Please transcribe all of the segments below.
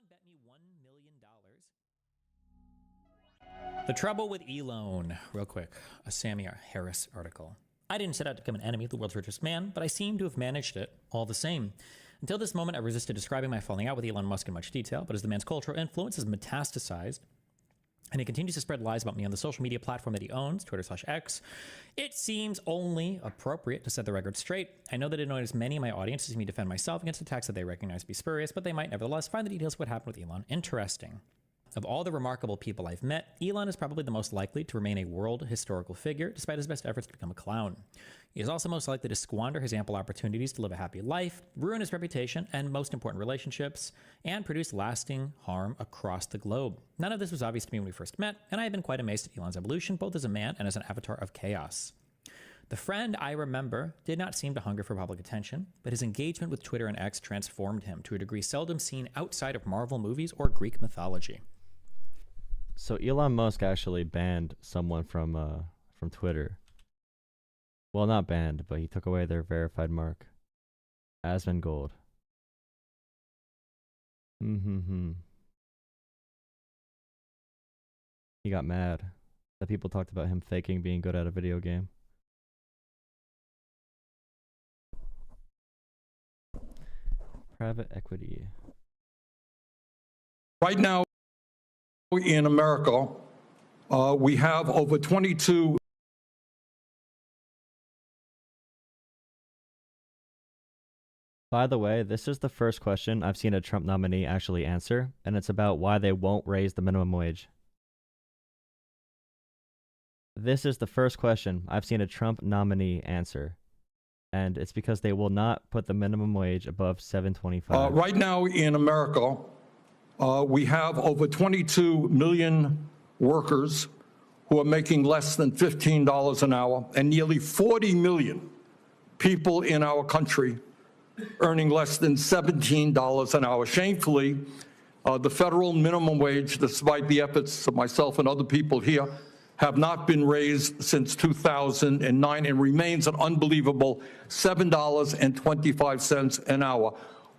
bet me $1 million. The trouble with Elon. Real quick, a Sammy Harris article. I didn't set out to become an enemy of the world's richest man, but I seem to have managed it all the same. Until this moment, I resisted describing my falling out with Elon Musk in much detail, but as the man's cultural influence has metastasized, and he continues to spread lies about me on the social media platform that he owns, Twitter/X, it seems only appropriate to set the record straight. I know that it annoys many of my audience to see me defend myself against attacks that they recognize to be spurious, but they might nevertheless find the details of what happened with Elon interesting. Of all the remarkable people I've met, Elon is probably the most likely to remain a world historical figure, despite his best efforts to become a clown. He is also most likely to squander his ample opportunities to live a happy life, ruin his reputation and most important relationships, and produce lasting harm across the globe. None of this was obvious to me when we first met, and I have been quite amazed at Elon's evolution, both as a man and as an avatar of chaos. The friend I remember did not seem to hunger for public attention, but his engagement with Twitter and X transformed him to a degree seldom seen outside of Marvel movies or Greek mythology. So Elon Musk actually banned someone from Twitter. Well, not banned, but he took away their verified mark. Asmongold. He got mad that people talked about him faking being good at a video game. Private equity. Right now in America, we have over 22. By the way, this is the first question I've seen a Trump nominee actually answer, and it's about why they won't raise the minimum wage. This is the first question I've seen a Trump nominee answer, and it's because they will not put the minimum wage above $7.25. Right now in America, we have over 22 million workers who are making less than $15 an hour, and nearly 40 million people in our country earning less than $17 an hour. Shamefully, the federal minimum wage, despite the efforts of myself and other people here, have not been raised since 2009 and remains an unbelievable $7.25 an hour.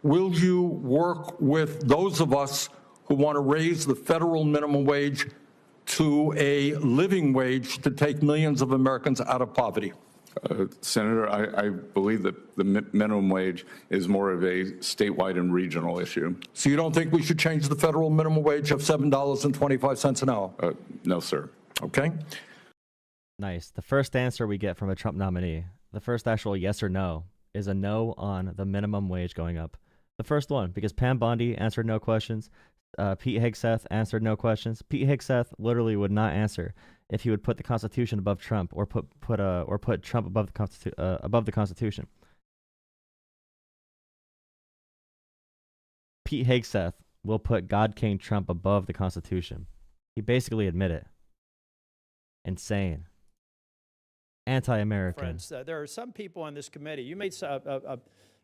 Will you work with those of us who want to raise the federal minimum wage to a living wage to take millions of Americans out of poverty? Senator, I believe that the minimum wage is more of a statewide and regional issue. So you don't think we should change the federal minimum wage of $7.25 an hour? No, sir. Okay. Nice. The first answer we get from a Trump nominee, the first actual yes or no, is a no on the minimum wage going up. The first one, because Pam Bondi answered no questions. Pete Hegseth answered no questions. Pete Hegseth literally would not answer if he would put the Constitution above Trump or put Trump above the Constitution. Pete Hegseth will put God King Trump above the Constitution. He basically admitted it. Insane. Anti-American. Friends, there are some people on this committee. You made a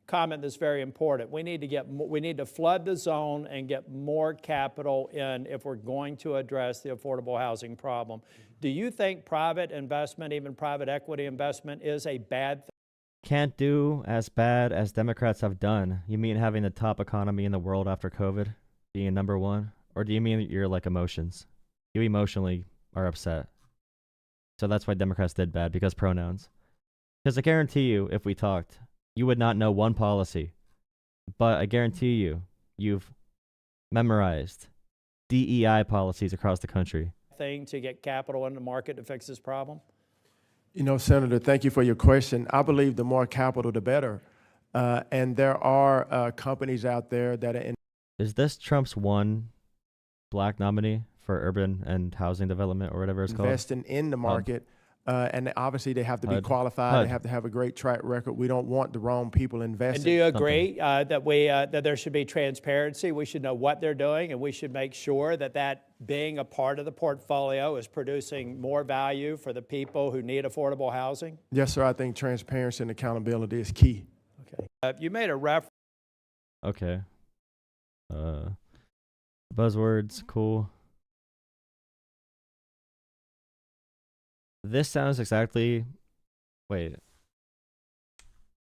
comment that's very important. We need to flood the zone and get more capital in if we're going to address the affordable housing problem. Do you think private investment, even private equity investment, is a bad thing? Can't do as bad as Democrats have done. You mean having the top economy in the world after COVID, being number one? Or do you mean you're like emotions? You emotionally are upset. So that's why Democrats did bad, because pronouns. Because I guarantee you, if we talked, you would not know one policy. But I guarantee you, you've memorized DEI policies across the country. Thing to get capital in the market to fix this problem? You know, Senator, thank you for your question. I believe the more capital, the better. And there are companies out there that are in. Is this Trump's one black nominee for urban and housing development or whatever it's called? Investing in the market. And obviously they have to be qualified. They have to have a great track record. We don't want the wrong people investing. And do you agree that there should be transparency? We should know what they're doing, and we should make sure that being a part of the portfolio is producing more value for the people who need affordable housing? Yes, sir. I think transparency and accountability is key. Okay. You made a reference. Okay. Buzzwords, cool. This sounds exactly. Wait.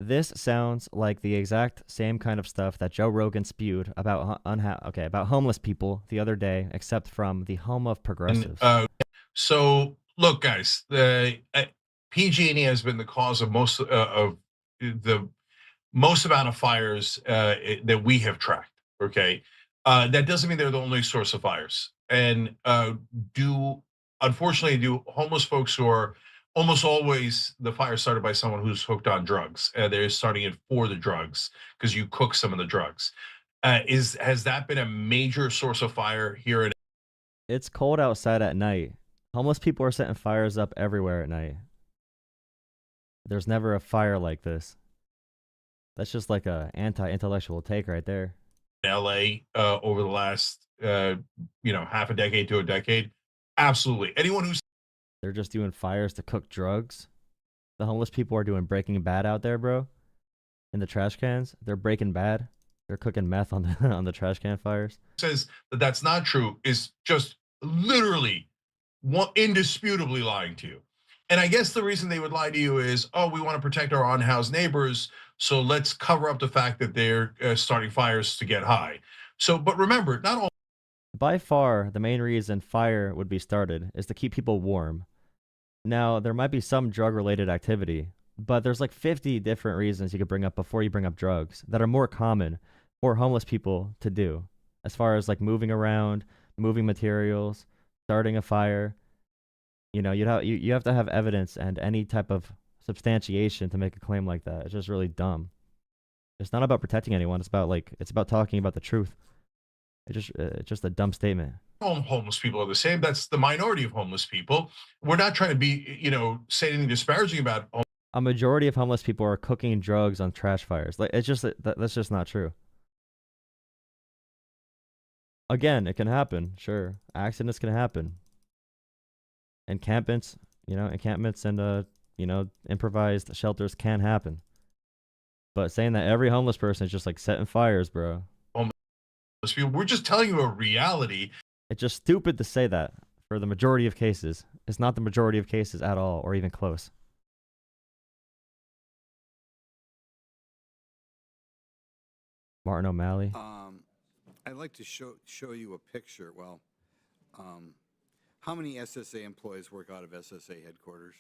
This sounds like the exact same kind of stuff that Joe Rogan spewed about about homeless people the other day, except from the home of progressives. So look, guys, the PG&E has been the cause of most of the most amount of fires that we have tracked. Okay, that doesn't mean they're the only source of fires. And unfortunately do homeless folks who are almost always the fire started by someone who's hooked on drugs. They're starting it for the drugs because you cook some of the drugs. Has that been a major source of fire here in? It's cold outside at night. Homeless people are setting fires up everywhere at night. There's never a fire like this. That's just like a anti-intellectual take right there. LA over the last half a decade to a decade? Absolutely. Anyone who's They're just doing fires to cook drugs. The homeless people are doing Breaking Bad out there, bro. In the trash cans, they're Breaking Bad. They're cooking meth on the on the trash can fires. says that that's not true is just literally indisputably lying to you. And I guess the reason they would lie to you is, oh, we want to protect our unhoused neighbors, so let's cover up the fact that they're starting fires to get high. So, but remember, not all. By far, the main reason fire would be started is to keep people warm. Now, there might be some drug-related activity, but there's like 50 different reasons you could bring up before you bring up drugs that are more common for homeless people to do, as far as like moving around, moving materials, starting a fire. You know, you have to have evidence and any type of substantiation to make a claim like that. It's just really dumb. It's not about protecting anyone. It's about talking about the truth. It's just a dumb statement. Homeless people are the same. That's the minority of homeless people. We're not trying to be, say anything disparaging about. A majority of homeless people are cooking drugs on trash fires. Like, it's just that's just not true. Again, it can happen. Sure, accidents can happen. Encampments and improvised shelters can happen. But saying that every homeless person is just like setting fires, bro. We're just telling you a reality. It's just stupid to say that for the majority of cases. It's not the majority of cases at all, or even close. Martin O'Malley. I'd like to show you a picture. Well, how many SSA employees work out of SSA headquarters?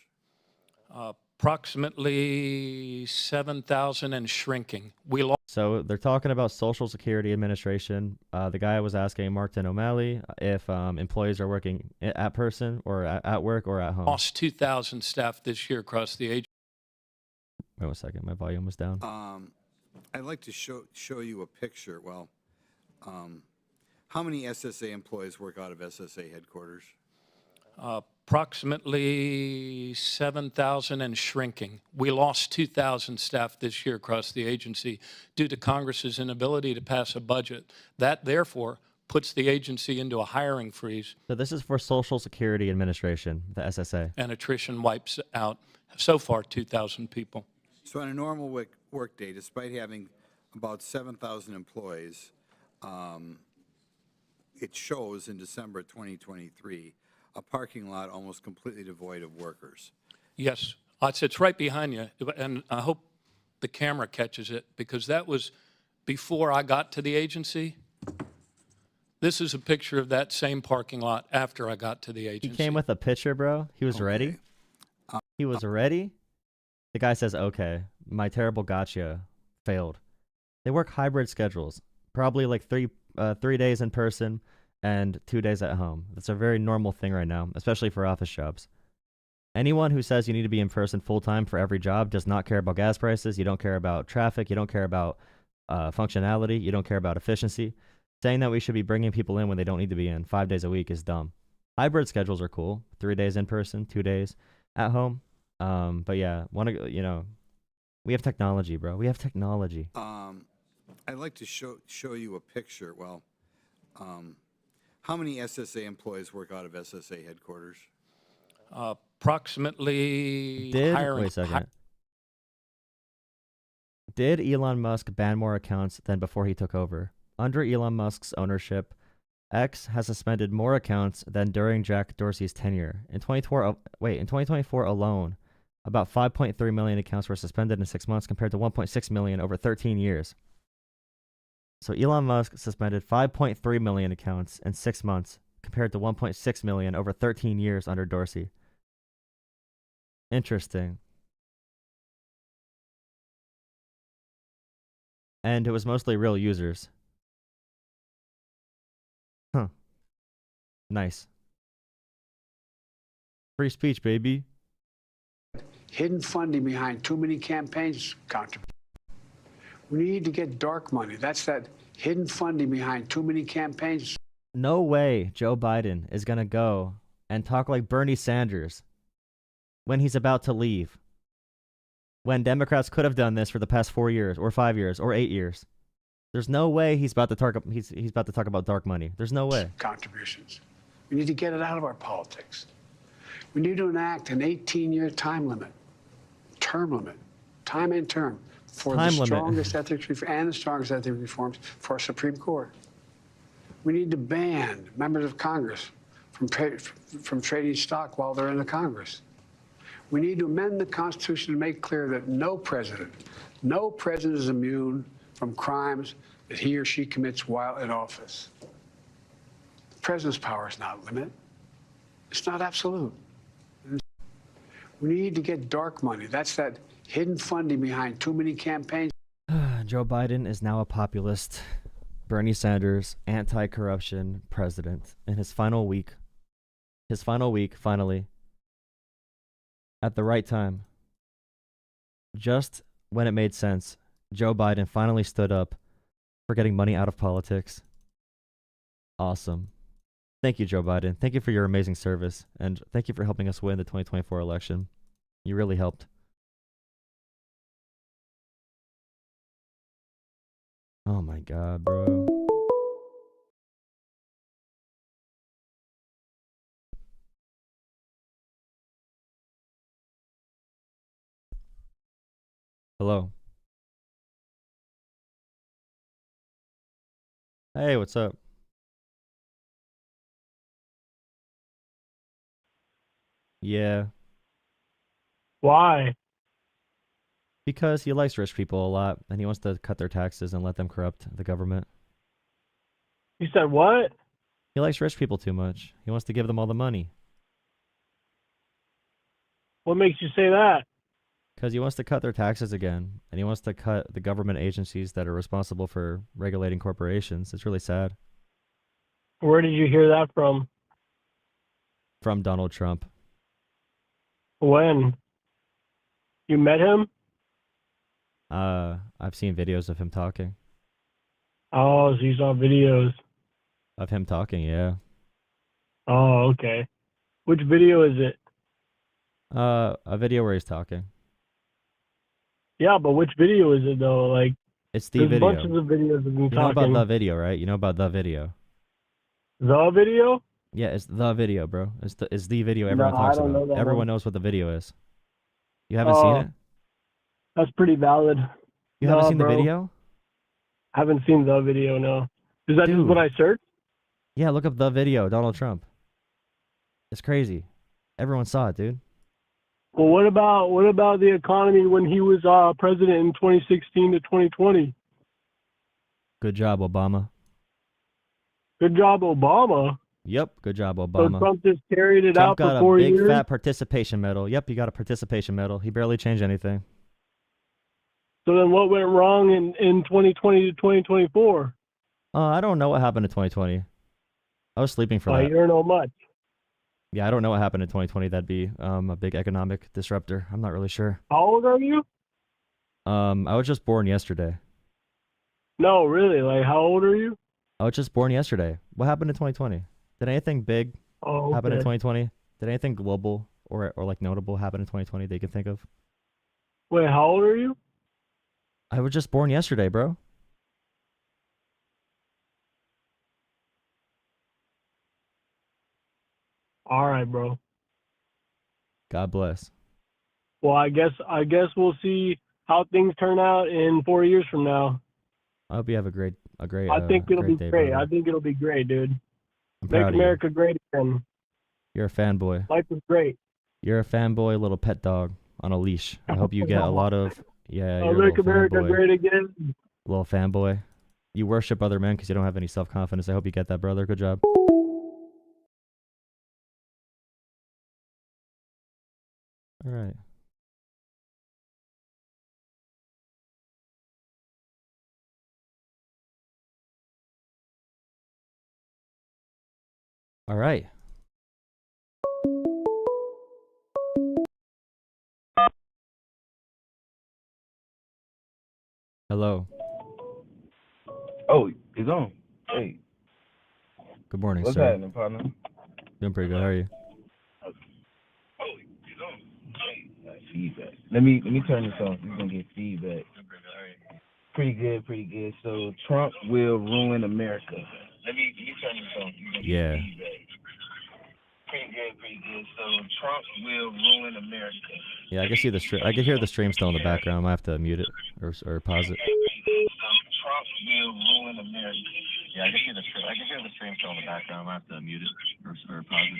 Approximately 7,000 and shrinking. We lost. So they're talking about Social Security Administration. The guy was asking Martin O'Malley if employees are working at person or at work or at home. Lost 2,000 staff this year across the agency. Wait 1 second, my volume was down. I'd like to show you a picture. Well, how many SSA employees work out of SSA headquarters? Approximately 7,000 and shrinking. We lost 2,000 staff this year across the agency due to Congress's inability to pass a budget. That, therefore, puts the agency into a hiring freeze. So this is for Social Security Administration, the SSA. And attrition wipes out, so far, 2,000 people. So on a normal work day, despite having about 7,000 employees, it shows in December 2023 a parking lot almost completely devoid of workers. Yes, it's right behind you, and I hope the camera catches it, because that was before I got to the agency. This is a picture of that same parking lot after I got to the agency. He came with a picture, bro. He was ready. He was ready. The guy says, okay, my terrible gotcha failed. They work hybrid schedules, probably like three days in person and 2 days at home. That's a very normal thing right now, especially for office jobs. Anyone who says you need to be in person full-time for every job does not care about gas prices. You don't care about traffic. You don't care about functionality. You don't care about efficiency. Saying that we should be bringing people in when they don't need to be in 5 days a week is dumb. Hybrid schedules are cool. 3 days in person, 2 days at home. But yeah, we have technology, bro. We have technology. I'd like to show you a picture. Well, how many SSA employees work out of SSA headquarters? Approximately. Wait a second. Did Elon Musk ban more accounts than before he took over? Under Elon Musk's ownership, X has suspended more accounts than during Jack Dorsey's tenure. In 2024 alone, About 5.3 million accounts were suspended in 6 months compared to 1.6 million over 13 years. So Elon Musk suspended 5.3 million accounts in 6 months compared to 1.6 million over 13 years under Dorsey. Interesting. And it was mostly real users. Huh. Nice. Free speech, baby. Hidden funding behind too many campaigns contributions. We need to get dark money. That's that hidden funding behind too many campaigns. No way Joe Biden is going to go and talk like Bernie Sanders when he's about to leave. When Democrats could have done this for the past 4 years or 5 years or 8 years. There's no way he's about to talk about dark money. There's no way. Contributions. We need to get it out of our politics. We need to enact an 18-year time limit, term limit, time and term for the strongest ethics reforms for our Supreme Court. We need to ban members of Congress from trading stock while they're in the Congress. We need to amend the Constitution to make clear that no president is immune from crimes that he or she commits while in office. The president's power is not limited. It's not absolute. We need to get dark money. That's that hidden funding behind too many campaigns. Joe Biden is now a populist, Bernie Sanders, anti-corruption president in his final week. His final week, finally, at the right time. Just when it made sense, Joe Biden finally stood up for getting money out of politics. Awesome. Thank you, Joe Biden. Thank you for your amazing service, and thank you for helping us win the 2024 election. You really helped. Oh my God, bro. Hello. Hey, what's up? Yeah. Why? Because he likes rich people a lot, and he wants to cut their taxes and let them corrupt the government. You said what? He likes rich people too much. He wants to give them all the money. What makes you say that? Because he wants to cut their taxes again, and he wants to cut the government agencies that are responsible for regulating corporations. It's really sad. Where did you hear that from? From Donald Trump. When? You met him? I've seen videos of him talking. Oh, so you saw videos. Of him talking, yeah. Oh, okay. Which video is it? A video where he's talking. Yeah, but which video is it though? Like, it's the there's video. bunches of videos of him You talking. know about the video, right? You know about the video. The video? Yeah, it's the video, bro. It's the video everyone talks I don't about. know that Everyone one. knows what the video is. You haven't seen it? That's pretty valid. You haven't seen bro. the video? Haven't seen the video, no. Is that just what I searched? Yeah, look up the video, Donald Trump. It's crazy. Everyone saw it, dude. Well, what about the economy when he was president in 2016 to 2020? Good job, Obama. Good job, Obama. Yep, good job, Obama. So Trump just carried it Trump out for 4 years? got a big fat participation medal. Yep, he got a participation medal. He barely changed anything. So then what went wrong in 2020 to 2024? I don't know what happened in 2020. I was sleeping for that. You don't know much. Yeah, I don't know what happened in 2020. That'd be a big economic disruptor. I'm not really sure. How old are you? I was just born yesterday. No, really? Like, how old are you? I was just born yesterday. What happened in 2020? Did anything big happen in 2020? Did anything global or like notable happen in 2020 that you can think of? Wait, how old are you? I was just born yesterday, bro. All right, bro. God bless. Well, I guess we'll see how things turn out in 4 years from now. I hope you have a great. I think it'll be day, great. brother. I think it'll be great, dude. I'm proud Make of you. America great again. You're a fanboy. Life is great. You're a fanboy, little pet dog. on a leash. I hope you get a lot of yeah. I'll You're a make little America fanboy. great again. Little fanboy. You worship other men because you don't have any self-confidence. I hope you get that, brother. Good job. All right. All right. Hello. Oh, it's on. Hey, Good morning, what's sir. happening, partner? Doing pretty good. How are you? Oh, it's on. Hey, feedback. Let me turn this off. You're gonna get feedback. Pretty good, pretty good. So Trump will ruin America. Let me turn this off. You're gonna Yeah. get feedback. Pretty good, pretty good. So Trump will ruin America. Yeah, I can see the stream. I can hear the stream still in the background. I have to mute it or pause it. Trump will ruin America. Yeah, I can hear the stream. I can hear the stream still in the background. I have to mute it or pause it.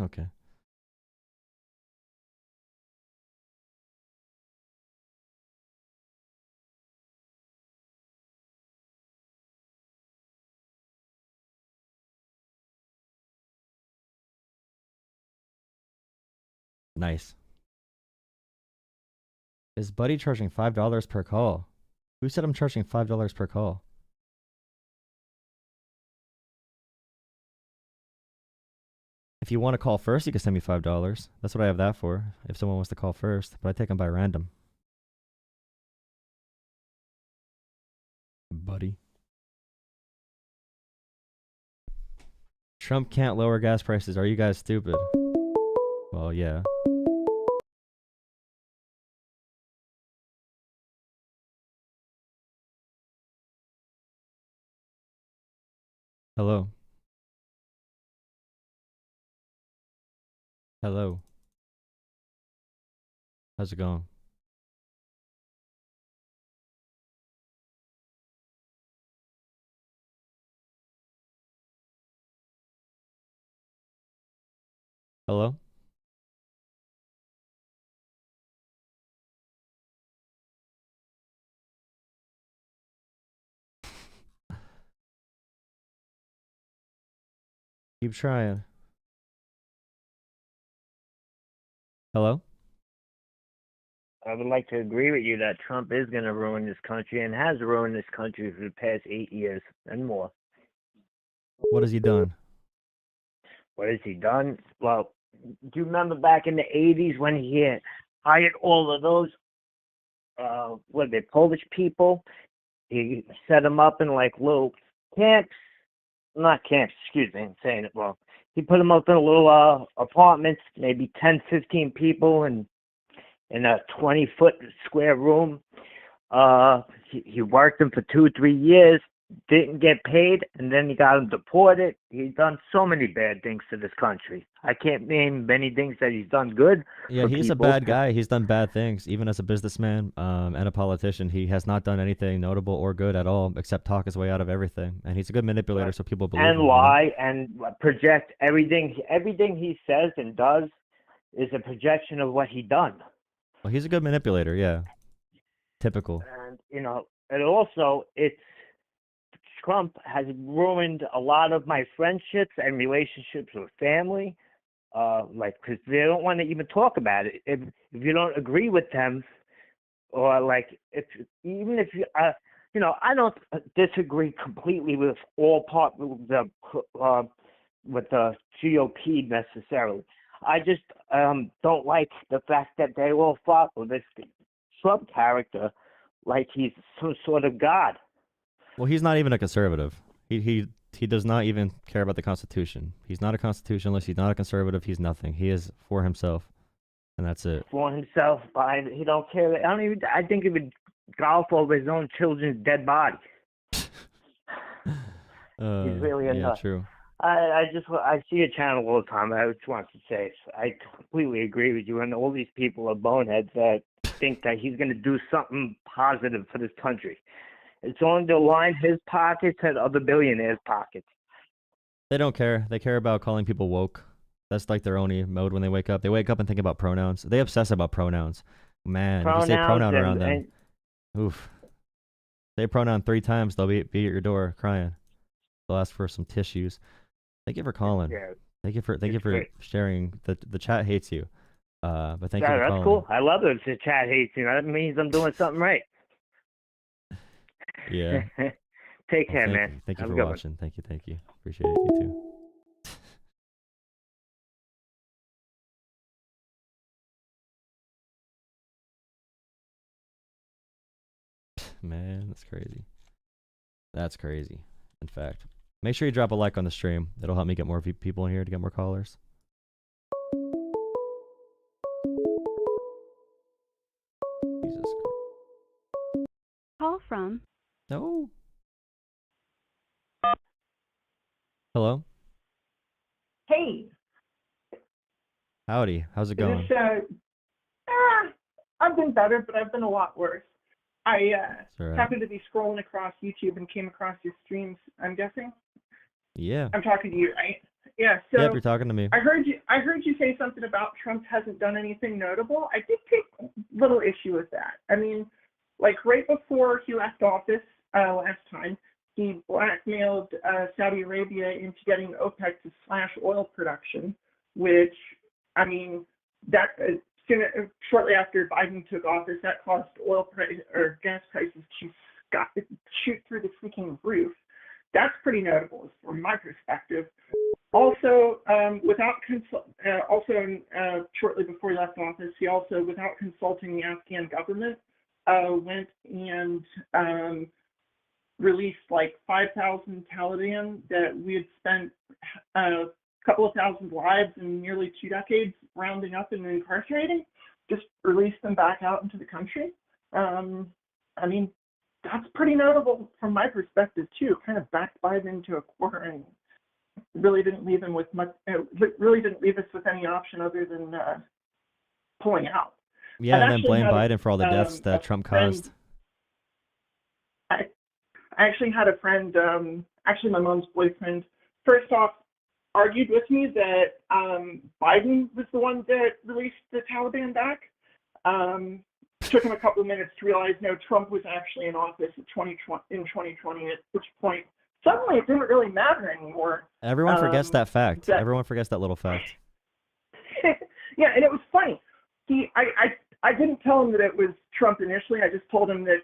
Okay. Nice. Is Buddy charging $5 per call? Who said I'm charging $5 per call? If you want to call first, you can send me $5. That's what I have that for. If someone wants to call first, but I take them by random. Buddy. Trump can't lower gas prices. Are you guys stupid? Well, yeah. Hello. Hello. How's it going? Hello? Keep trying. Hello? I would like to agree with you that Trump is going to ruin this country and has ruined this country for the past 8 years and more. What has he done? What has he done? Well, do you remember back in the 80s when he had hired all of those, what are they, Polish people? He set them up in like little camps. Not camps, excuse me, I'm saying it wrong. He put them up in little apartments, maybe 10, 15 people in a 20-foot square room. He worked them for 2 or 3 years, didn't get paid, and then he got them deported. He's done so many bad things to this country. I can't name many things that he's done good. Yeah, for he's a people. bad guy. He's done bad things. Even as a businessman and a politician, he has not done anything notable or good at all, except talk his way out of everything. And he's a good manipulator, so people believe him. And lie and project everything. Everything he says and does is a projection of what he done. Well, he's a good manipulator, yeah. Typical. And, and also Trump has ruined a lot of my friendships and relationships with family, because they don't want to even talk about it. If you don't agree with them, or I don't disagree completely with all part with the GOP necessarily. I just don't like the fact that they all follow this Trump character like he's some sort of god. Well, he's not even a conservative. He does not even care about the Constitution. He's not a constitutionalist. He's not a conservative. He's nothing. He is for himself, and that's it. For himself, he don't care. I think he would golf over his own children's dead body. He's really a yeah, nut. true. I see your channel all the time. I just want to say I completely agree with you, and all these people are boneheads that think that he's going to do something positive for this country. It's only to line his pockets and other billionaires' pockets. They don't care. They care about calling people woke. That's like their only mode when they wake up. They wake up and think about pronouns. They obsess about pronouns. Man, if you say pronoun around them, oof. Say pronoun 3 times, they'll be at your door crying. They'll ask for some tissues. Thank you for calling. Yeah. Thank you for sharing. The chat hates you. But thank you for that's calling. cool. I love it. The chat hates you. That means I'm doing something right. Yeah. Take care, man. Thank you Have a for good watching. Thank you. Appreciate it. You too. Man, that's crazy. That's crazy. In fact, make sure you drop a like on the stream. It'll help me get more people in here to get more callers. Jesus Christ. Call from. No. Hello? Hey. Howdy. How's it going? I've been better, but I've been a lot worse. I right. happened to be scrolling across YouTube and came across your streams, I'm guessing. Yeah. I'm talking to you, right? Yeah, so Yep, you're talking to me. I heard you say something about Trump hasn't done anything notable. I did take little issue with that. I mean, like right before he left office last time, he blackmailed Saudi Arabia into getting OPEC to slash oil production, which, I mean, that shortly after Biden took office, that caused gas prices to shoot through the freaking roof. That's pretty notable from my perspective. Also, shortly before he left office, he also, without consulting the Afghan government, went and released like 5,000 Taliban that we had spent a couple of thousand lives in nearly 2 decades rounding up and incarcerating, just released them back out into the country. I mean, that's pretty notable from my perspective too. Kind of backed Biden into a corner and really didn't leave him with much. Really didn't leave us with any option other than pulling out. Yeah, and then blame Biden for all the deaths that Trump caused. I actually had a friend, actually my mom's boyfriend, first off, argued with me that Biden was the one that released the Taliban back. Took him a couple of minutes to realize, no, Trump was actually in office in 2020, at which point suddenly it didn't really matter anymore. Everyone forgets that fact. Everyone forgets that little fact. Yeah, and it was funny. I didn't tell him that it was Trump initially. I just told him that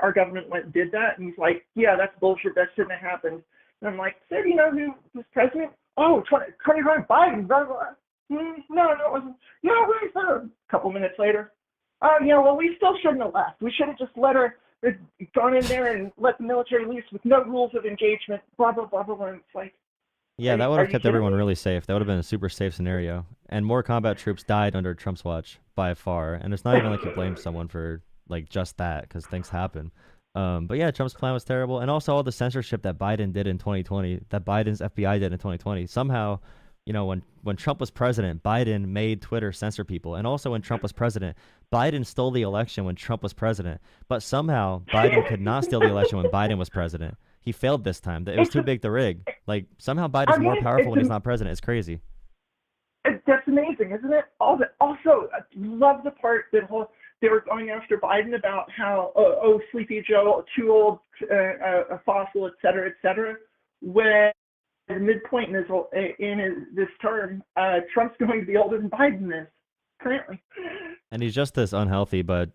our government went and did that. And he's like, yeah, that's bullshit. That shouldn't have happened. And I'm like, so do you know who was president? Oh, 2020 Biden. Blah, blah. No, it wasn't. Yeah, wait, a couple minutes later. Oh, yeah, well, we still shouldn't have left. We should have just gone in there and let the military loose with no rules of engagement, blah, blah, blah, blah, blah. And it's like, yeah, that would have kept everyone really safe. That would have been a super safe scenario. And more combat troops died under Trump's watch by far. And it's not even like you blame someone for like just that, because things happen. But yeah, Trump's plan was terrible. And also all the censorship that Biden did in 2020, that Biden's FBI did in 2020. Somehow, you know, when Trump was president, Biden made Twitter censor people. And also when Trump was president, Biden stole the election when Trump was president. But somehow Biden could not steal the election when Biden was president. He failed this time. It was too big to rig. Like, somehow Biden's more powerful when he's not president. It's crazy. That's amazing, isn't it? Also, I love the part that they were going after Biden about how, Sleepy Joe, too old, a fossil, et cetera, when the midpoint in this term, Trump's going to be older than Biden is currently. And he's just this unhealthy, but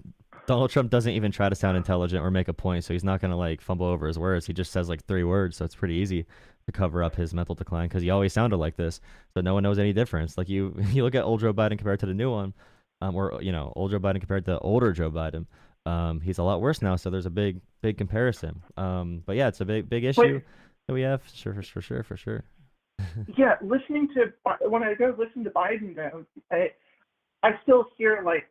Donald Trump doesn't even try to sound intelligent or make a point, so he's not going to like fumble over his words. He just says like 3 words, so it's pretty easy to cover up his mental decline, because he always sounded like this, so no one knows any difference. Like you look at old Joe Biden compared to the new one, or you know, old Joe Biden compared to older Joe Biden. He's a lot worse now, so there's a big comparison. But yeah, it's a big issue that we have, for sure. Yeah, when I go listen to Biden though, I still hear like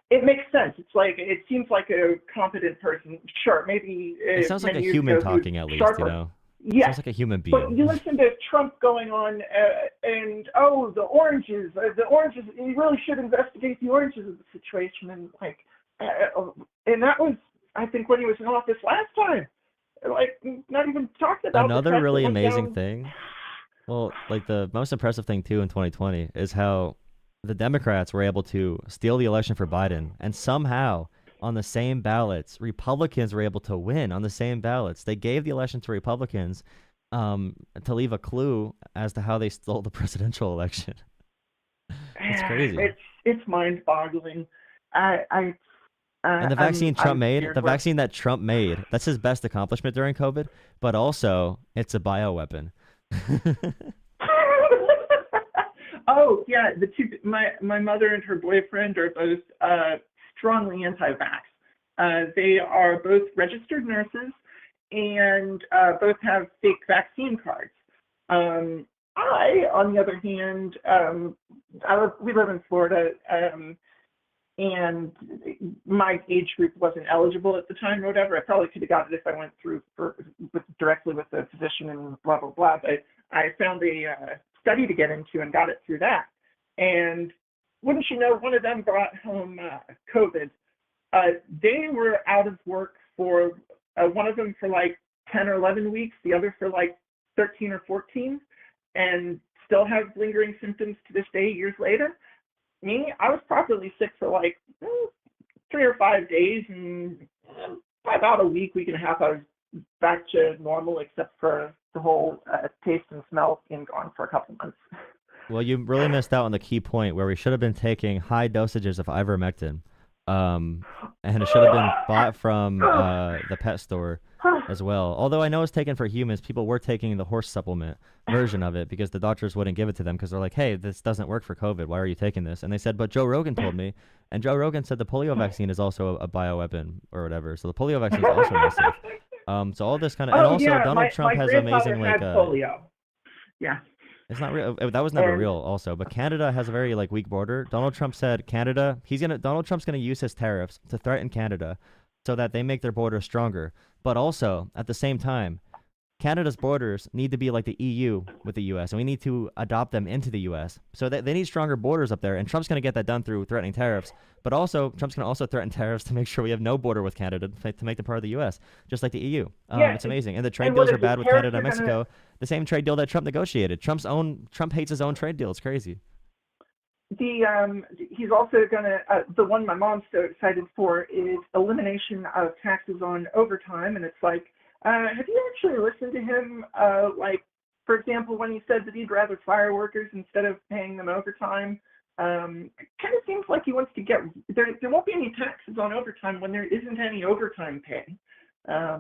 it makes sense. It's like, it seems like a competent person. Sure, maybe it sounds like a human talking, at least, sharper. You know. Yeah, sounds like a human being. But you listen to Trump going on and the oranges. You really should investigate the oranges of the situation, and like, and that was, I think, when he was in office last time. Like, not even talking about another really amazing thing. Well, like the most impressive thing too in 2020 is how the Democrats were able to steal the election for Biden, and somehow on the same ballots, Republicans were able to win on the same ballots. They gave the election to Republicans to leave a clue as to how they stole the presidential election. It's crazy. It's mind-boggling. And the vaccine vaccine that Trump made, that's his best accomplishment during COVID, but also it's a bioweapon. Oh yeah, my mother and her boyfriend are both strongly anti-vax. They are both registered nurses and both have fake vaccine cards. I, on the other hand, we live in Florida, and my age group wasn't eligible at the time or whatever. I probably could have got it if I went through directly with the physician and blah, blah, blah. But I found a study to get into and got it through that. And wouldn't you know, one of them brought home COVID. They were out of work for, one of them for like 10 or 11 weeks, the other for like 13 or 14, and still have lingering symptoms to this day, years later. Me, I was properly sick for like 3 or 5 days, and by about a week and a half, I was back to normal, except for the whole taste and smell being gone for a couple months. Well, you really missed out on the key point where we should have been taking high dosages of ivermectin, and it should have been bought from the pet store as well. Although I know it's taken for humans, people were taking the horse supplement version of it because the doctors wouldn't give it to them because they're like, hey, this doesn't work for COVID. Why are you taking this? And they said, but Joe Rogan told me. And Joe Rogan said the polio vaccine is also a bioweapon or whatever. So the polio vaccine is also massive. So all this kind of, and also Donald Trump has amazing like polio. Yeah. It's not real. That was never real also, but Canada has a very like weak border. Donald Trump said Donald Trump's going to use his tariffs to threaten Canada so that they make their border stronger. But also at the same time, Canada's borders need to be like the EU with the US, and we need to adopt them into the US. So they need stronger borders up there, and Trump's going to get that done through threatening tariffs. But also, Trump's going to also threaten tariffs to make sure we have no border with Canada to make them part of the US, just like the EU. It's amazing. And the trade deals are bad with Canada and Mexico. The same trade deal that Trump negotiated. Trump hates his own trade deal. It's crazy. He's also going to, the one my mom's so excited for is elimination of taxes on overtime. And it's like, have you actually listened to him? Like, for example, when he said that he'd rather fire workers instead of paying them overtime, kind of seems like he wants to get, there won't be any taxes on overtime when there isn't any overtime pay. I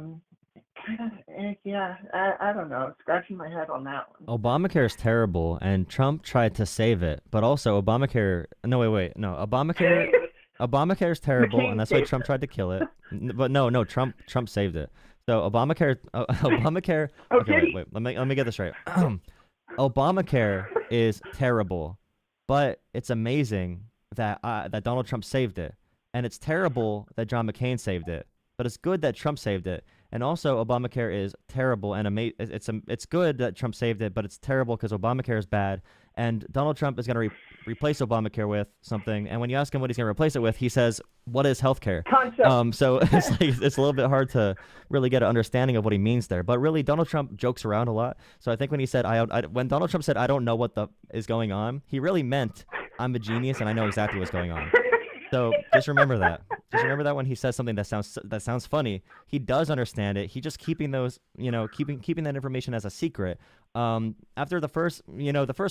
don't know, scratching my head on that one. Obamacare is terrible, and Trump tried to save it, but also Obamacare is terrible, and that's why Trump tried to kill it. But no, Trump saved it. So Obamacare. Okay, wait. Let me get this right. Obamacare is terrible, but it's amazing that Donald Trump saved it, and it's terrible that John McCain saved it, but it's good that Trump saved it. And also, Obamacare is terrible and it's good that Trump saved it, but it's terrible because Obamacare is bad. And Donald Trump is going to replace Obamacare with something. And when you ask him what he's going to replace it with, he says, "What is healthcare?" So it's a little bit hard to really get an understanding of what he means there. But really, Donald Trump jokes around a lot. So I think when he said, when Donald Trump said, "I don't know what is going on," he really meant, "I'm a genius and I know exactly what's going on." So just remember that. Just remember that when he says something that sounds funny, he does understand it. He's just keeping those, keeping that information as a secret. After the first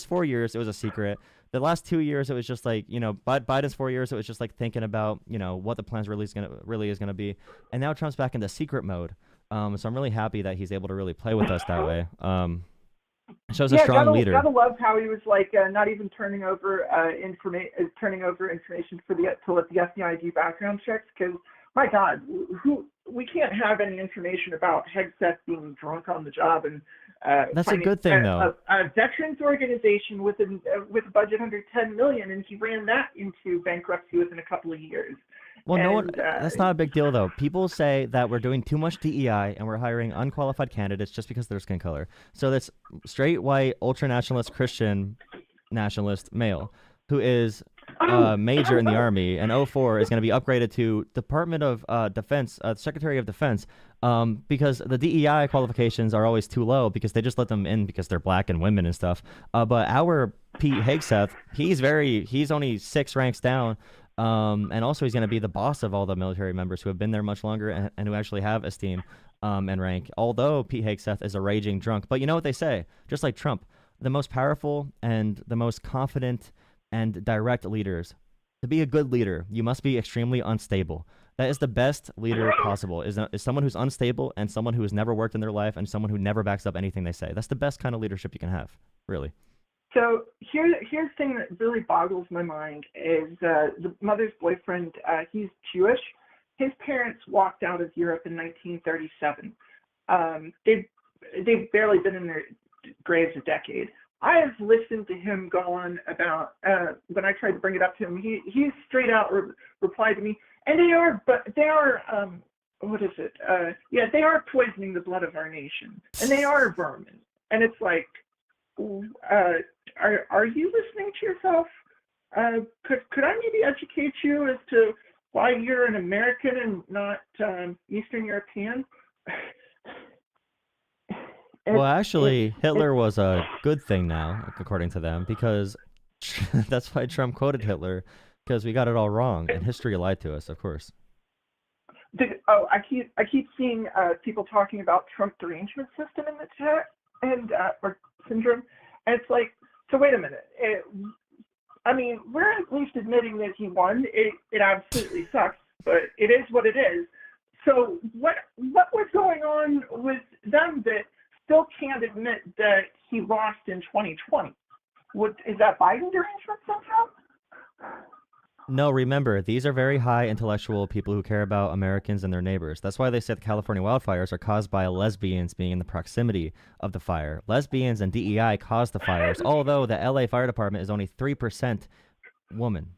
4 years, it was a secret. The last 2 years, it was just like, Biden's 4 years, it was just like thinking about, what the plans really is gonna be. And now Trump's back into secret mode. So I'm really happy that he's able to really play with us that way. Shows a strong leader. Gotta love how he was like not even turning over information to let the FBI do background checks, because my God, we can't have any information about Hegseth being drunk on the job and that's a good thing though. A veterans organization with a budget under $10 million, and he ran that into bankruptcy within a couple of years. Well, that's not a big deal, though. People say that we're doing too much DEI and we're hiring unqualified candidates just because of their skin color. So that's straight, white, ultra-nationalist, Christian nationalist male who is major in the Army, and 04 is going to be upgraded to Department of Defense, Secretary of Defense, because the DEI qualifications are always too low because they just let them in because they're black and women and stuff. But our Pete Hegseth, he's only 6 ranks down, and also he's going to be the boss of all the military members who have been there much longer and who actually have esteem and rank. Although Pete Hegseth is a raging drunk, but you know what they say, just like Trump, the most powerful and the most confident and direct leaders. To be a good leader, you must be extremely unstable. That is the best leader possible, is someone who's unstable and someone who has never worked in their life and someone who never backs up anything they say. That's the best kind of leadership you can have, really. So here's the thing that really boggles my mind is the mother's boyfriend, he's Jewish. His parents walked out of Europe in 1937. They've barely been in their graves a decade. I have listened to him go on about, when I tried to bring it up to him, he straight out replied to me, and they are what is it? Yeah, they are poisoning the blood of our nation, and they are vermin. And it's like, are you listening to yourself? Could I maybe educate you as to why you're an American and not Eastern European? Well, actually, Hitler was a good thing now, according to them, because that's why Trump quoted Hitler, because we got it all wrong, and history lied to us, of course. I keep seeing people talking about Trump derangement system in the chat, and or syndrome, and it's like, so wait a minute. I mean, we're at least admitting that he won. It absolutely sucks, but it is what it is. So what was going on with them that still can't admit that he lost in 2020? Is that Biden derangement somehow? No, remember, these are very high intellectual people who care about Americans and their neighbors. That's why they said the California wildfires are caused by lesbians being in the proximity of the fire. Lesbians and DEI caused the fires, although the LA Fire Department is only 3% woman.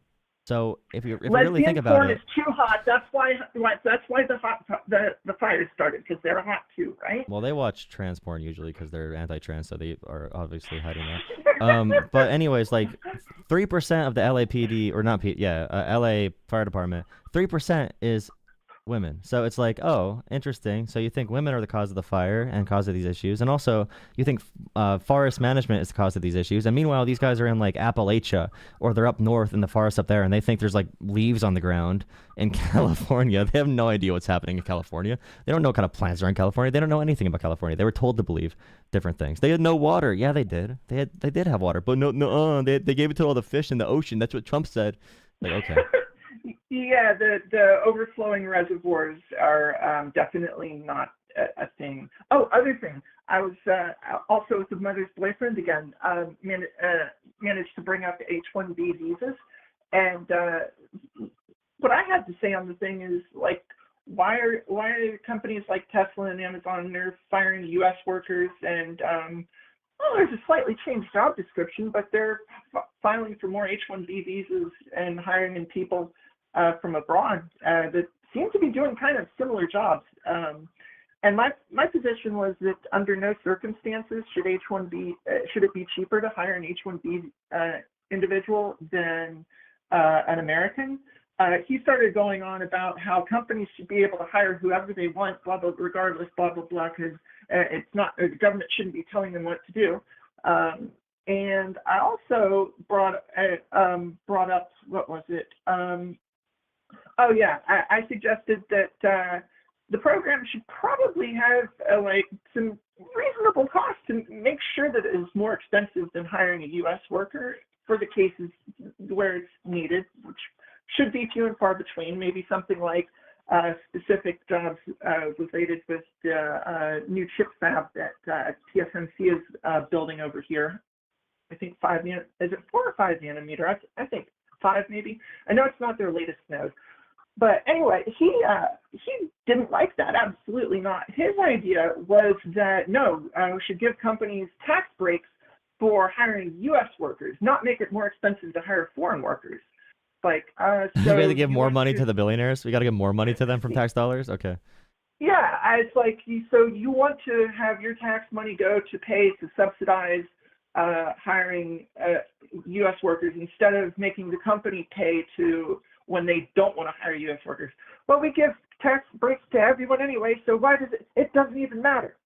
So if you really think about it, lesbian porn is too hot. That's why the fires started, because they're hot too, right? well, they watch trans porn usually because they're anti-trans, so they are obviously hiding that. But anyways, like 3% of the LAPD, or not LA Fire Department, 3% is women. So it's like, oh, interesting. So you think women are the cause of the fire and cause of these issues, and also you think forest management is the cause of these issues. And meanwhile, these guys are in like Appalachia, or they're up north in the forest up there, and they think there's like leaves on the ground in California. They have no idea what's happening in California. They don't know what kind of plants are in California. They don't know anything about California. They were told to believe different things. They had no water. Yeah, they did. They did have water, but they gave it to all the fish in the ocean. That's what Trump said. Like, okay. Yeah, the overflowing reservoirs are definitely not a thing. Oh, other thing, I was also with the mother's boyfriend again, managed to bring up H-1B visas, and what I had to say on the thing is, like, why are companies like Tesla and Amazon, they're firing U.S. workers, and there's a slightly changed job description, but they're filing for more H-1B visas and hiring in people from abroad that seem to be doing kind of similar jobs. And my position was that under no circumstances should it be cheaper to hire an H-1B individual than an American. He started going on about how companies should be able to hire whoever they want, blah blah, regardless, blah blah blah, because it's not, the government shouldn't be telling them what to do. And I also brought up, what was it? I suggested that the program should probably have like some reasonable cost to make sure that it is more expensive than hiring a U.S. worker for the cases where it's needed, which should be few and far between. Maybe something like specific jobs related with the new chip fab that TSMC is building over here. I think 5 is it 4 or 5 nanometer? I think 5 maybe. I know it's not their latest node. But anyway, he didn't like that. Absolutely not. His idea was that no, we should give companies tax breaks for hiring U.S. workers, not make it more expensive to hire foreign workers. Like, so we got to give more money to the billionaires. We got to give more money to them from tax dollars. Okay. Yeah, it's like, so you want to have your tax money go to pay to subsidize hiring U.S. workers instead of making the company pay to when they don't want to hire U.S. workers. Well, we give tax breaks to everyone anyway, so why does it doesn't even matter.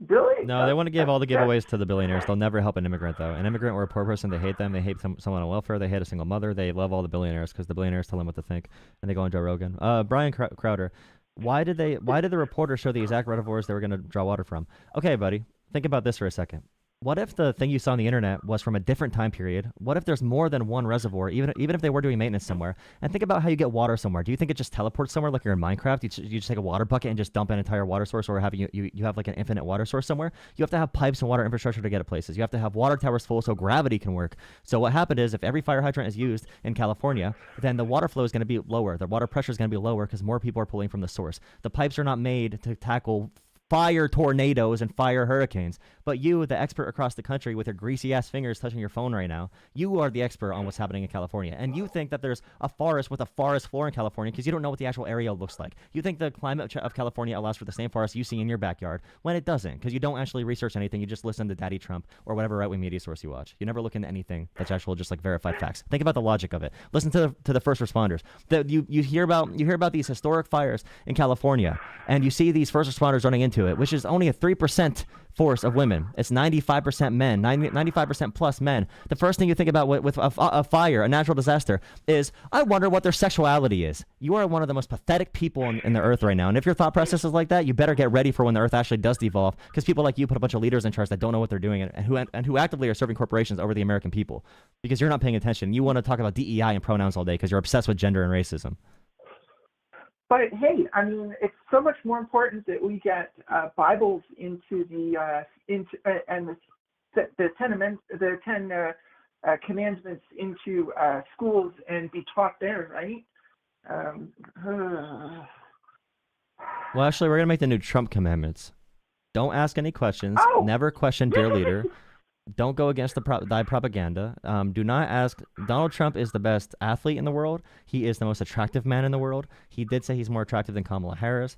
Really? No, they want to give all the giveaways to the billionaires. They'll never help an immigrant, though. An immigrant or a poor person, they hate them. They hate someone on welfare. They hate a single mother. They love all the billionaires because the billionaires tell them what to think, and they go on Joe Rogan. Brian Crowder, why did the reporter show the exact reservoirs they were going to draw water from? Okay, buddy, think about this for a second. What if the thing you saw on the internet was from a different time period? What if there's more than one reservoir, even if they were doing maintenance somewhere? And think about how you get water somewhere. Do you think it just teleports somewhere like you're in Minecraft? You just take a water bucket and just dump an entire water source, or you have like an infinite water source somewhere? You have to have pipes and water infrastructure to get it places. You have to have water towers full so gravity can work. So what happened is if every fire hydrant is used in California, then the water flow is going to be lower. The water pressure is going to be lower because more people are pulling from the source. The pipes are not made to tackle fire tornadoes and fire hurricanes. But you, the expert across the country with your greasy ass fingers touching your phone right now, you are the expert on what's happening in California. And you think that there's a forest with a forest floor in California because you don't know what the actual area looks like. You think the climate of California allows for the same forest you see in your backyard when it doesn't, because you don't actually research anything. You just listen to Daddy Trump or whatever right-wing media source you watch. You never look into anything that's actual, just like verified facts. Think about the logic of it. Listen to the first responders. You hear about these historic fires in California, and you see these first responders running into it, which is only a 3% force of women. It's 95% men, 95% plus men. The first thing you think about with a fire, a natural disaster, is, I wonder what their sexuality is. You are one of the most pathetic people in the earth right now. And if your thought process is like that, you better get ready for when the earth actually does devolve, because people like you put a bunch of leaders in charge that don't know what they're doing and who actively are serving corporations over the American people, because you're not paying attention. You want to talk about DEI and pronouns all day because you're obsessed with gender and racism. But hey, I mean, it's so much more important that we get Bibles into and the 10 commandments into schools and be taught there, right? Well, actually, we're gonna make the new Trump commandments. Don't ask any questions. Oh. Never question dear leader. Don't go against thy propaganda. Do not ask. Donald Trump is the best athlete in the world. He is the most attractive man in the world. He did say he's more attractive than Kamala Harris.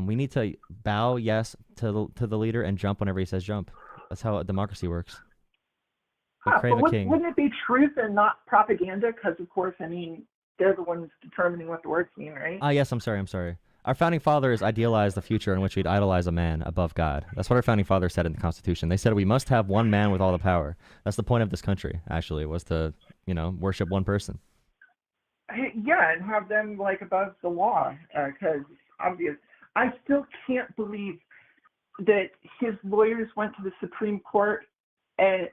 We need to bow yes to the leader and jump whenever he says jump. That's how a democracy works. Wouldn't it be truth and not propaganda? Because of course, I mean, they're the ones determining what the words mean, right? Yes, I'm sorry. Our founding fathers idealized the future in which we'd idolize a man above God. That's what our founding fathers said in the Constitution. They said we must have one man with all the power. That's the point of this country, actually, was to, worship one person. Yeah, and have them like above the law, because obvious. I still can't believe that his lawyers went to the Supreme Court, and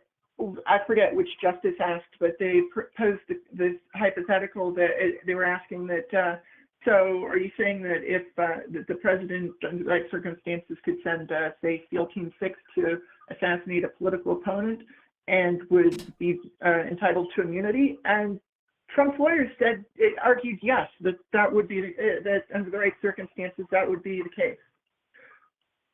I forget which justice asked, but they posed this hypothetical that they were asking that. So are you saying that if the president, under the right circumstances, could send, say, SEAL Team 6 to assassinate a political opponent and would be entitled to immunity? And Trump's lawyers argued yes, that would be, that under the right circumstances, that would be the case.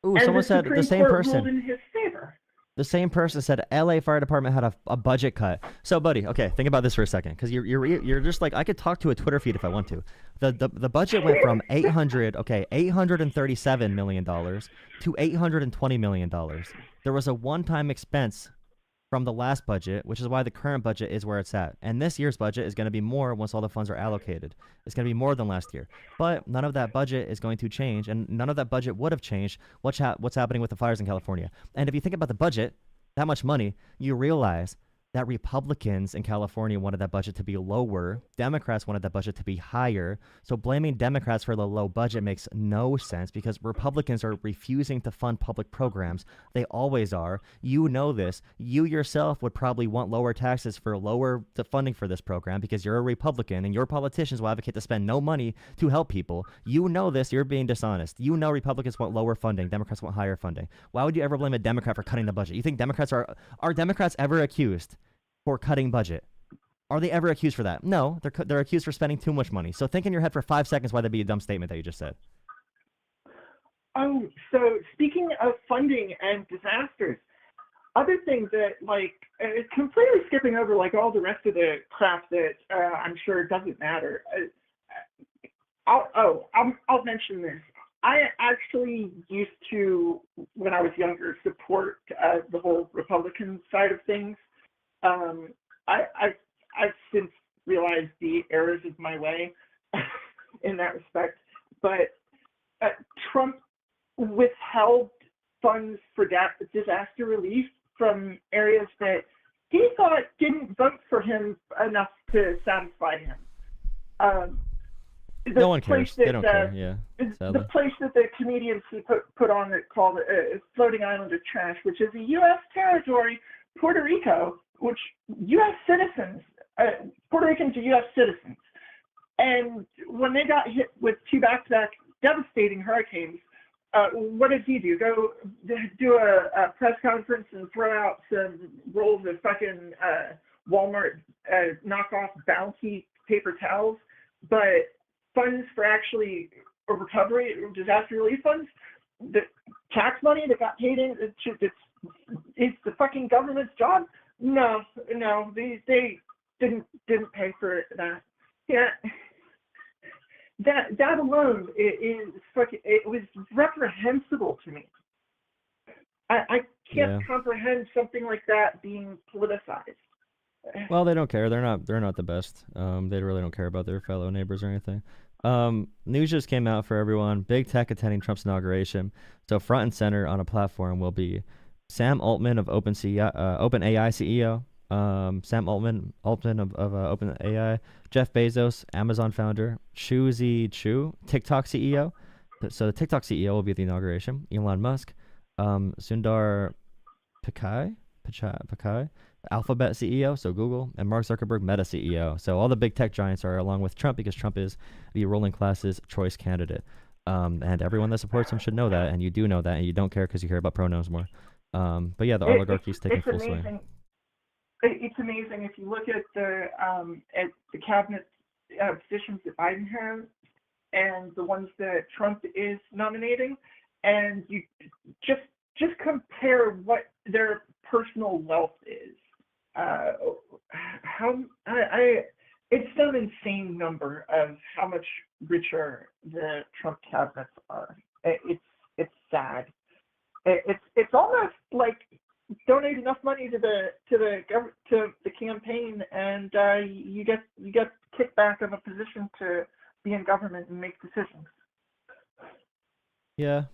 Ooh, and someone said the same person. Ruled in his favor. The same person said LA Fire Department had a budget cut. So, buddy, okay, think about this for a second, because you're just like, I could talk to a Twitter feed if I want to. The budget went from $837 million to $820 million. There was a one-time expense from the last budget, which is why the current budget is where it's at. And this year's budget is going to be more once all the funds are allocated. It's going to be more than last year. But none of that budget is going to change, and none of that budget would have changed what's happening with the fires in California. And if you think about the budget, that much money, you realize that Republicans in California wanted that budget to be lower. Democrats wanted that budget to be higher. So blaming Democrats for the low budget makes no sense, because Republicans are refusing to fund public programs. They always are. You know this. You yourself would probably want lower taxes for lower funding for this program, because you're a Republican and your politicians will advocate to spend no money to help people. You know this. You're being dishonest. You know Republicans want lower funding. Democrats want higher funding. Why would you ever blame a Democrat for cutting the budget? You think Democrats are Democrats ever accused for cutting budget? Are they ever accused for that? No, they're accused for spending too much money. So think in your head for 5 seconds why that'd be a dumb statement that you just said. Oh, so speaking of funding and disasters, other things that it's completely skipping over all the rest of the crap that I'm sure doesn't matter. I'll mention this. I actually used to, when I was younger, support the whole Republican side of things. I've since realized the errors of my way in that respect. But Trump withheld funds for disaster relief from areas that he thought didn't vote for him enough to satisfy him. No one cares. They don't care. Yeah. Sadly. The place that the comedians put on it called Floating Island of Trash, which is a U.S. territory, Puerto Rico, which U.S. citizens, Puerto Ricans are U.S. citizens. And when they got hit with 2 back-to-back devastating hurricanes, what did he do? Go do a press conference and throw out some rolls of fucking Walmart knockoff Bounty paper towels, but funds for actually a recovery, disaster relief funds, the tax money that got paid in, it's the fucking government's job? No, they didn't pay for that. Yeah. That alone is fucking. It was reprehensible to me. I can't comprehend something like that being politicized. Well, they don't care. They're not the best. They really don't care about their fellow neighbors or anything. News just came out for everyone. Big tech attending Trump's inauguration. So front and center on a platform will be Sam Altman of OpenAI CEO. Sam Altman of OpenAI, Jeff Bezos, Amazon founder, Chu, TikTok CEO. So the TikTok CEO will be at the inauguration. Elon Musk, Sundar Pichai, Alphabet CEO, so Google, and Mark Zuckerberg, Meta CEO. So all the big tech giants are along with Trump because Trump is the ruling class's choice candidate. And everyone that supports him should know that, and you do know that, and you don't care because you hear about pronouns more. But yeah, the oligarchy's taking full swing. It's amazing if you look at the cabinet positions that Biden has and the ones that Trump is nominating, and you just compare what their personal wealth is. It's an insane number of how much richer the Trump cabinets are. It's sad. It's almost like donate enough money to the campaign, and you get kickback of a position to be in government and make decisions. Yeah.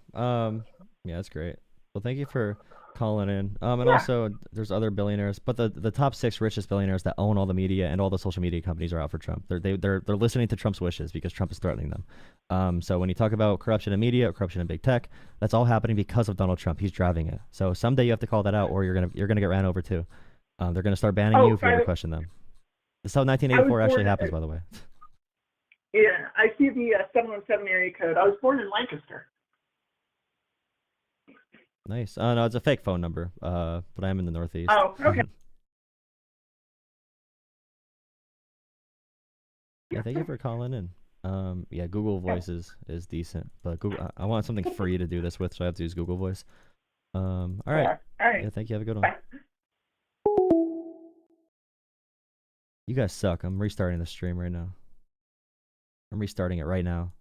That's great. Well, thank you for calling in. And also, there's other billionaires, but the top 6 richest billionaires that own all the media and all the social media companies are out for Trump. They're listening to Trump's wishes because Trump is threatening them. So when you talk about corruption in media or corruption in big tech, that's all happening because of Donald Trump. He's driving it. So someday you have to call that out, or you're gonna get ran over too. They're gonna start banning you if you ever question them. This is how 1984 actually happens, by the way. Yeah, I see the 717 area code. I was born in Lancaster. Nice. No, it's a fake phone number, but I'm in the Northeast. Oh, okay. Yeah, thank you for calling in. Google Voice is decent, but Google, I want something free to do this with, so I have to use Google Voice. All right. All right. Yeah, thank you. Have a good one. Bye. You guys suck. I'm restarting the stream right now. I'm restarting it right now.